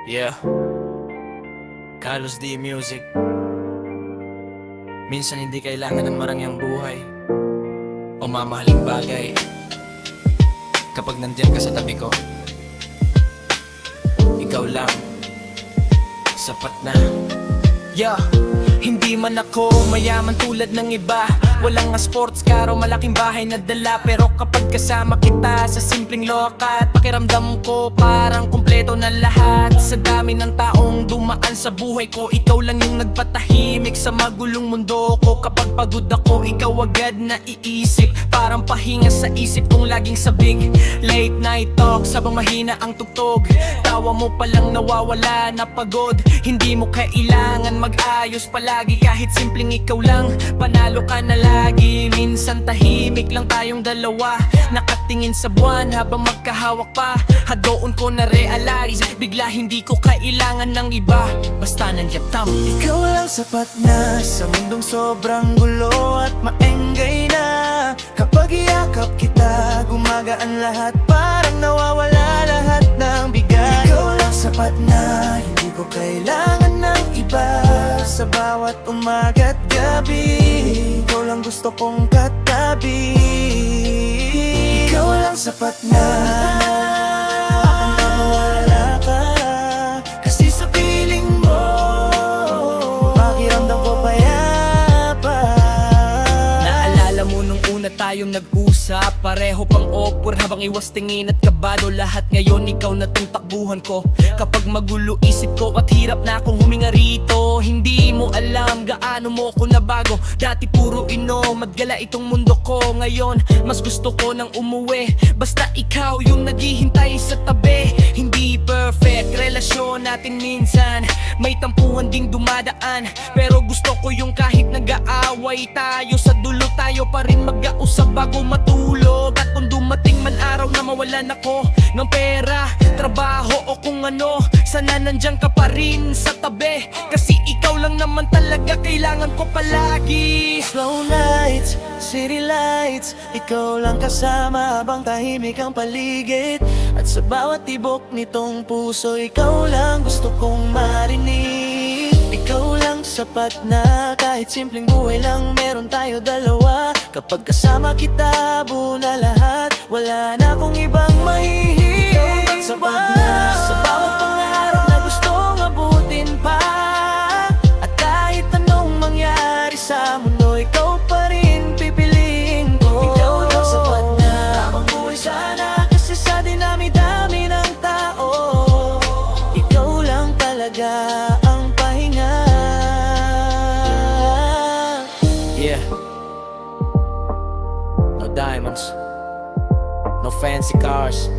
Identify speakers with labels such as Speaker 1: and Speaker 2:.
Speaker 1: Yeah, Carlos D Music. Minsan hindi kailangan ng marangyang buhay o mamahaling bagay. Kapag nandiyan ka sa tabi ko, ikaw lang, sapat na. Yeah, hindi man ako mayaman tulad ng iba. Walang nga sports car o malaking bahay na dala. Pero kapag kasama kita sa simpleng lokat, pakiramdam ko parang kumpleto na lahat. Sa dami ng taong dumaan sa buhay ko, ikaw lang yung nagpatahimik sa magulong mundo ko. Kapag pagod ako, ikaw agad na iisip. Parang pahinga sa isip kong laging sabik. Late night talk, sabang mahina ang tugtog. Tawa mo palang nawawala na pagod. Hindi mo kailangan mag-ayos palagi. Kahit simpleng ikaw lang, panalo ka na lagi. Minsan tahimik lang tayong dalawa, nakatingin sa buwan habang magkahawak pa. Hadoon ko na realize, bigla hindi ko kailangan ng iba. Basta nandiyan tam.
Speaker 2: Ikaw lang sapat na sa mundong sobrang gulo at maenggay na. Kapag iyakap kita, gumagaan lahat. Parang nawawala lahat ng bigat. Ikaw lang sapat na, hindi ko kailangan ng iba. Sa bawat umaga't gabi, ikaw lang gusto kong katabi. Ikaw lang sapat na. Akong mawala ka, kasi sa piling mo pakiramdam ko payapa.
Speaker 1: Naalala mo nung una tayong nag-usap, pareho pang awkward habang iwas tingin at kabado. Lahat ngayon ikaw na tong takbuhan ko. Kapag magulo isip ko at hirap na akong huminga rito, hindi mo alam gaano mo ko nabago. Dati puro inom at gala itong mundo ko. Ngayon mas gusto ko nang umuwi, basta ikaw yung naghihintay sa tabi. Hindi perfect relasyon natin, minsan may tampuhan ding dumadaan. Pero gusto ko yung kahit nag-aaway tayo, sa dulo tayo pa rin mag-ausap bago matulog. At kung dumating man araw na mawalan ako ng pera, trabaho o kung ano, sana nandyan ka pa rin sa tabi. Kasi ikaw lang naman talaga kailangan ko palagi.
Speaker 2: Slow nights, city lights, ikaw lang kasama habang tahimik ang paligid. At sa bawat tibok nitong puso, ikaw lang gusto kong marinig. Ikaw lang sapat na, kahit simpleng buhay lang meron tayo dalawa. Kapag kasama kita, buo na lahat, wala na akong ibang mahihigit. Ikaw lang sapat na, sa bawat pangarap na gustong abutin pa. At kahit anong mangyari sa mundo, ikaw pa rin pipiliin ko. Ikaw lang sapat na, habang buhay sana, kasi sa dinami-dami ng tao, ikaw lang talaga ang pahinga.
Speaker 1: Yeah, no diamonds, no fancy cars,